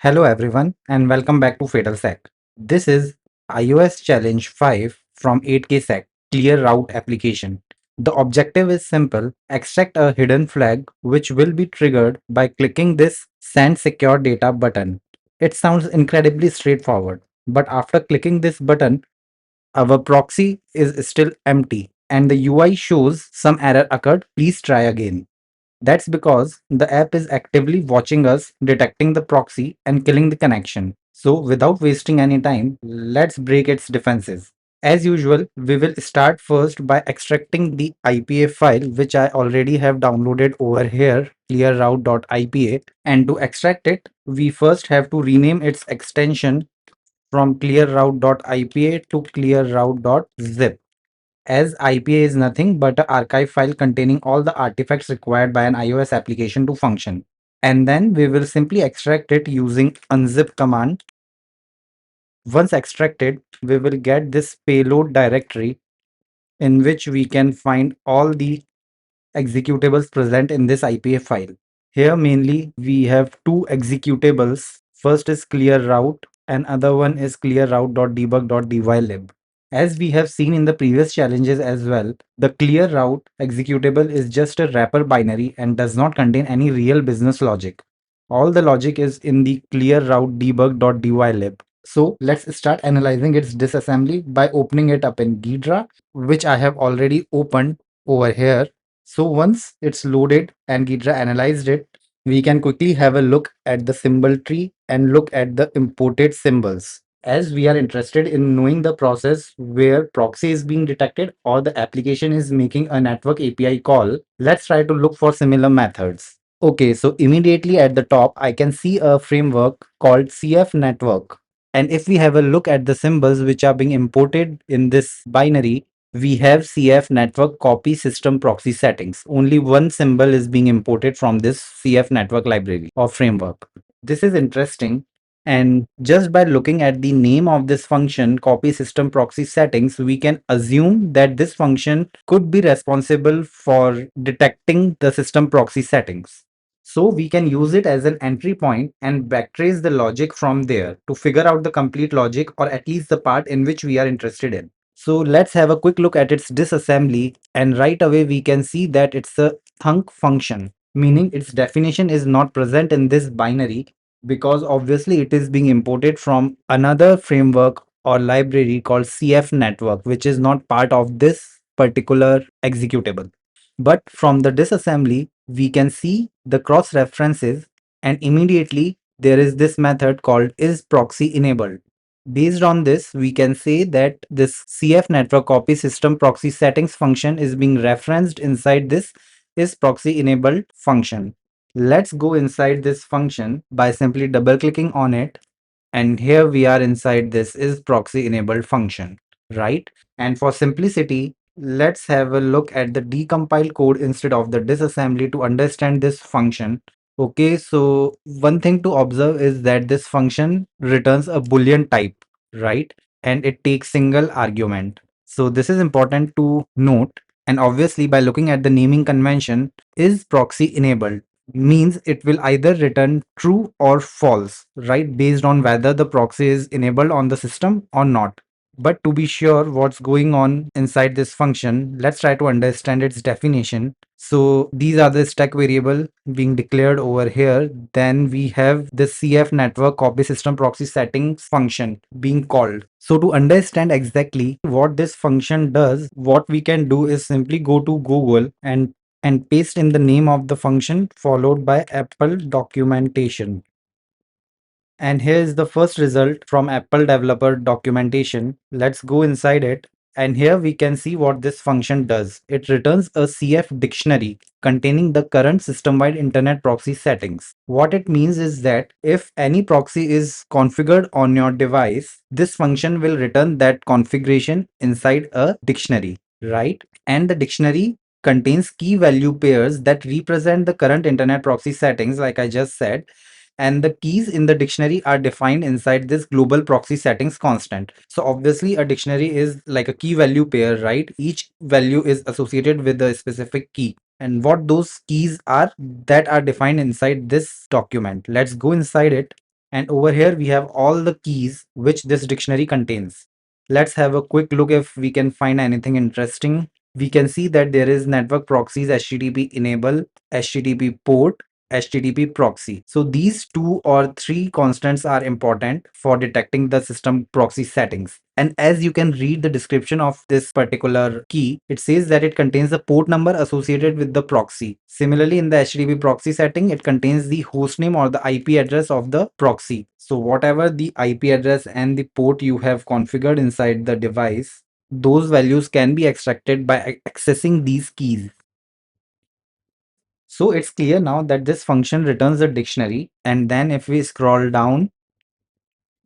Hello everyone and welcome back to Fatal Sec. This is iOS Challenge 5 from 8K Sec ClearRoute application. The objective is simple: extract a hidden flag which will be triggered by clicking this Send Secure Data button. It sounds incredibly straightforward, but after clicking this button, our proxy is still empty and the UI shows some error occurred. Please try again. That's because the app is actively watching us, detecting the proxy, and killing the connection. So, without wasting any time, let's break its defenses. As usual, we will start first by extracting the IPA file, which I already have downloaded over here, clearroute.ipa. And to extract it, we first have to rename its extension from clearroute.ipa to clearroute.zip, as IPA is nothing but an archive file containing all the artifacts required by an iOS application to function. And then we will simply extract it using unzip command. Once extracted, we will get this payload directory in which we can find all the executables present in this IPA file. Here mainly we have two executables. First is clearroute and other one is clearroute.debug.dylib. As we have seen in the previous challenges as well, the clearroute executable is just a wrapper binary and does not contain any real business logic. All the logic is in the clearroute debug.dylib. So let's start analyzing its disassembly by opening it up in Ghidra, which I have already opened over here. So once it's loaded and Ghidra analyzed it, we can quickly have a look at the symbol tree and look at the imported symbols. As we are interested in knowing the process where proxy is being detected or the application is making a network API call, let's try to look for similar methods. Okay, so immediately at the top, I can see a framework called CF network. And if we have a look at the symbols which are being imported in this binary, we have CF network copy system proxy settings. Only one symbol is being imported from this CF network library or framework. This is interesting. And just by looking at the name of this function, copy system proxy settings, we can assume that this function could be responsible for detecting the system proxy settings. So we can use it as an entry point and backtrace the logic from there to figure out the complete logic or at least the part in which we are interested in. So let's have a quick look at its disassembly, and right away we can see that it's a thunk function, meaning its definition is not present in this binary because obviously it is being imported from another framework or library called CF network, which is not part of this particular executable. But from the disassembly, we can see the cross references, and immediately there is this method called isProxyEnabled. Based on this, we can say that this CF network copy system proxy settings function is being referenced inside this isProxyEnabled function. Let's go inside this function by simply double clicking on it. And here we are inside this isProxyEnabled function, right? And for simplicity, let's have a look at the decompiled code instead of the disassembly to understand this function. Okay, so one thing to observe is that this function returns a boolean type, right? And it takes single argument. So this is important to note. And obviously, by looking at the naming convention, is proxy enabled means it will either return true or false, right? Based on whether the proxy is enabled on the system or not. But to be sure what's going on inside this function, let's try to understand its definition. So these are the stack variable being declared over here. Then we have the CF network copy system proxy settings function being called. So to understand exactly what this function does, what we can do is simply go to Google and paste in the name of the function followed by Apple documentation. And here is the first result from Apple developer documentation. Let's go inside it. And here we can see what this function does. It returns a CF dictionary containing the current system-wide internet proxy settings. What it means is that if any proxy is configured on your device, this function will return that configuration inside a dictionary, right? And the dictionary contains key value pairs that represent the current internet proxy settings, like I just said, and the keys in the dictionary are defined inside this global proxy settings constant. So obviously a dictionary is like a key value pair, right? Each value is associated with a specific key, and what those keys are that are defined inside this document. Let's go inside it. And over here we have all the keys which this dictionary contains. Let's have a quick look if we can find anything interesting. We can see that there is network proxies, HTTP enable, HTTP port, HTTP proxy. So these two or three constants are important for detecting the system proxy settings. And as you can read the description of this particular key, it says that it contains the port number associated with the proxy. Similarly, in the HTTP proxy setting, it contains the hostname or the IP address of the proxy. So whatever the IP address and the port you have configured inside the device, those values can be extracted by accessing these keys. So it's clear now that this function returns a dictionary, and then if we scroll down,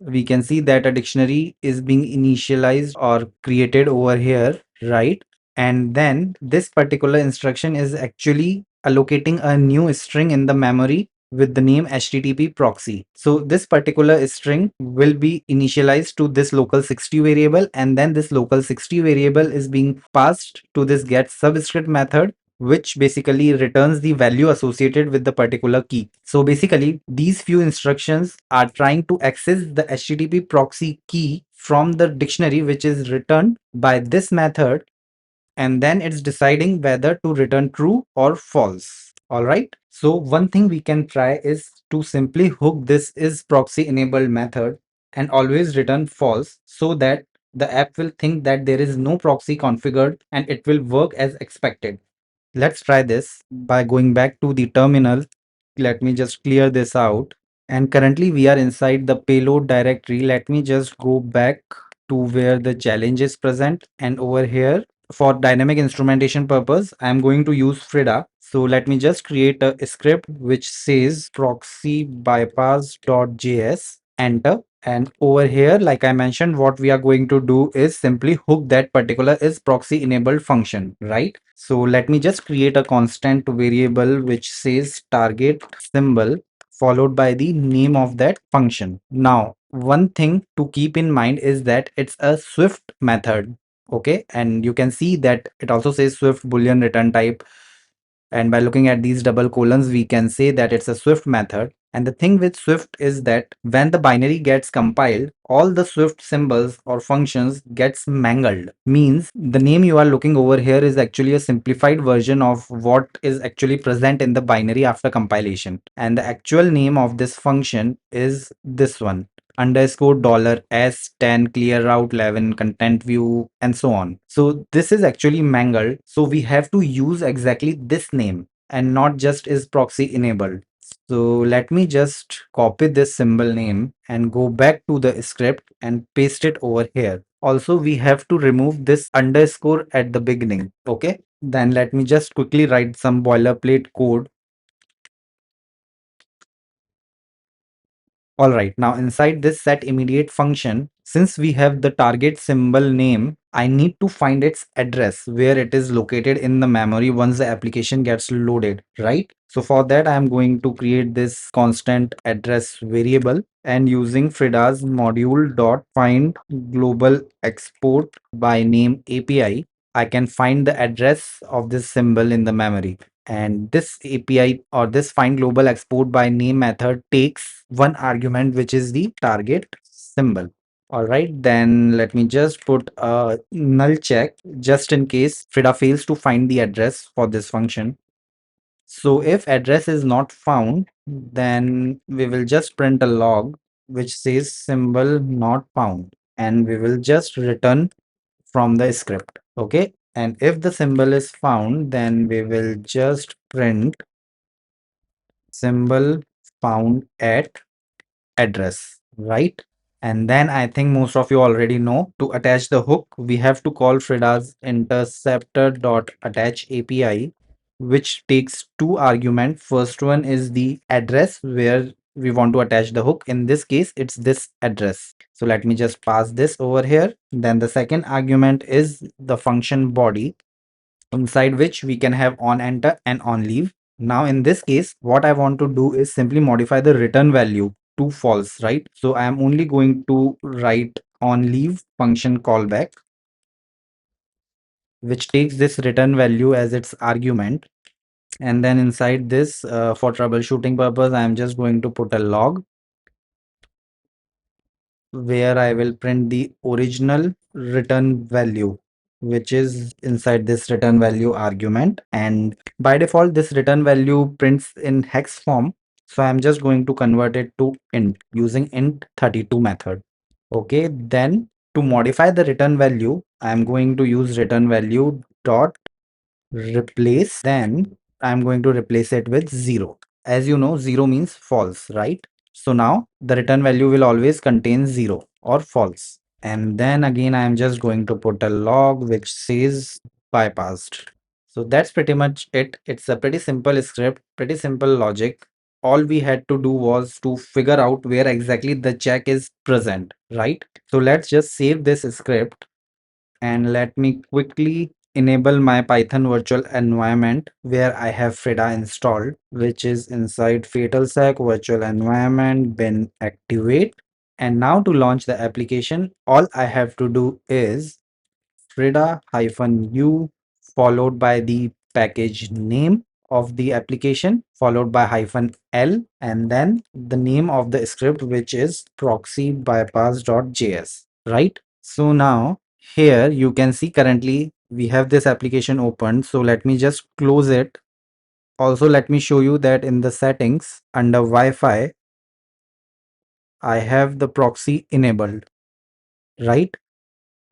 we can see that a dictionary is being initialized or created over here, right? And then this particular instruction is actually allocating a new string in the memory with the name HTTP proxy. So this particular string will be initialized to this local 60 variable, and then this local 60 variable is being passed to this get subscript method, which basically returns the value associated with the particular key. So basically, these few instructions are trying to access the HTTP proxy key from the dictionary, which is returned by this method, and then it's deciding whether to return true or false. All right. So one thing we can try is to simply hook this is proxy enabled method and always return false, so that the app will think that there is no proxy configured and it will work as expected. Let's try this by going back to the terminal. Let me just clear this out. And currently we are inside the payload directory. Let me just go back to where the challenge is present. And over here, for dynamic instrumentation purpose, I'm going to use Frida. So let me just create a script which says proxy bypass.js, enter. And over here, like I mentioned, what we are going to do is simply hook that particular is proxy enabled function, right? So let me just create a constant variable which says target symbol followed by the name of that function. Now, one thing to keep in mind is that it's a Swift method. Okay, and you can see that it also says Swift Boolean return type, and by looking at these double colons, we can say that it's a Swift method. And the thing with Swift is that when the binary gets compiled, all the Swift symbols or functions gets mangled. Means the name you are looking over here is actually a simplified version of what is actually present in the binary after compilation. And the actual name of this function is this one, underscore dollar s10 clear route 11 content view and so on. So this is actually mangled, so we have to use exactly this name and not just is proxy enabled. So let me just copy this symbol name and go back to the script and paste it over here. Also, we have to remove this underscore at the beginning. Okay, then let me just quickly write some boilerplate code. All right, now inside this set immediate function, since we have the target symbol name, I need to find its address where it is located in the memory once the application gets loaded, right? So for that, I am going to create this constant address variable, and using Frida's module dot find global export by name API, I can find the address of this symbol in the memory. And this API or this find global export by name method takes one argument, which is the target symbol. All right, then let me just put a null check just in case Frida fails to find the address for this function. So if address is not found, then we will just print a log which says symbol not found, and we will just return from the script. Okay, and if the symbol is found, then we will just print symbol found at address, right? And then I think most of you already know, to attach the hook, we have to call Frida's interceptor.attach API, which takes two arguments. First one is the address where we want to attach the hook. In this case, it's this address. So let me just pass this over here. Then the second argument is the function body, inside which we can have on enter and on leave. Now in this case, what I want to do is simply modify the return value to false, right? So I am only going to write on leave function callback, which takes this return value as its argument. And then inside this, for troubleshooting purpose, I am just going to put a log. where I will print the original return value, which is inside this return value argument. And by default, this return value prints in hex form. So I'm just going to convert it to int using int32 method. Okay, then to modify the return value, I'm going to use return value dot replace. Then I'm going to replace it with 0. As you know, 0 means false, right? So now the return value will always contain 0 or false. And then again, I'm just going to put a log which says bypassed. So that's pretty much it. It's a pretty simple script, pretty simple logic. All we had to do was to figure out where exactly the check is present, right? So let's just save this script and let me quickly enable my Python virtual environment where I have Frida installed, which is inside FatalSec virtual environment bin activate. And now to launch the application, all I have to do is Frida-u followed by the package name of the application followed by -l and then the name of the script, which is proxy bypass.js, right? So now here you can see currently we have this application open. So let me just close it. Also, let me show you that in the settings under Wi-Fi, I have the proxy enabled, right?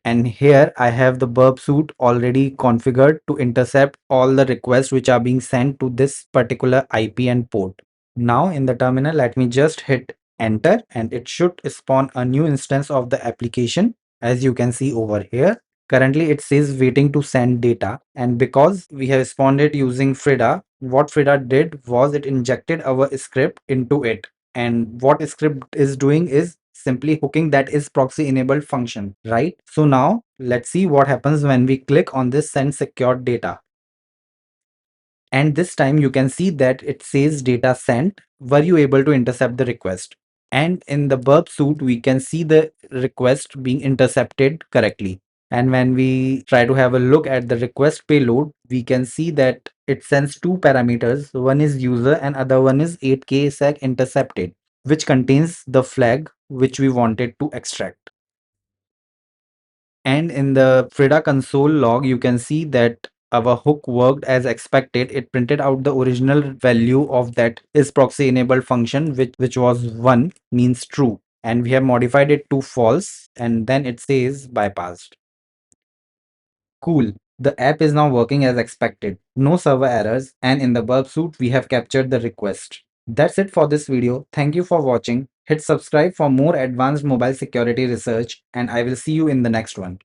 And here I have the Burp Suite already configured to intercept all the requests which are being sent to this particular IP and port. Now in the terminal, let me just hit enter and it should spawn a new instance of the application. As you can see over here, currently it says waiting to send data. And because we have spawned it using Frida, what Frida did was it injected our script into it. And what script is doing is simply hooking that is proxy enabled function, right? So now let's see what happens when we click on this send secured data. And this time you can see that it says data sent. Were you able to intercept the request? And in the burp suite, we can see the request being intercepted correctly. And when we try to have a look at the request payload, we can see that it sends two parameters. One is user and other one is 8k sec intercepted, which contains the flag which we wanted to extract. And in the Frida console log, you can see that our hook worked as expected. It printed out the original value of that is proxy enabled function, which was 1 means true. And we have modified it to false and then it says bypassed. Cool. The app is now working as expected. No server errors, and in the burp suite, we have captured the request. That's it for this video. Thank you for watching. Hit subscribe for more advanced mobile security research, and I will see you in the next one.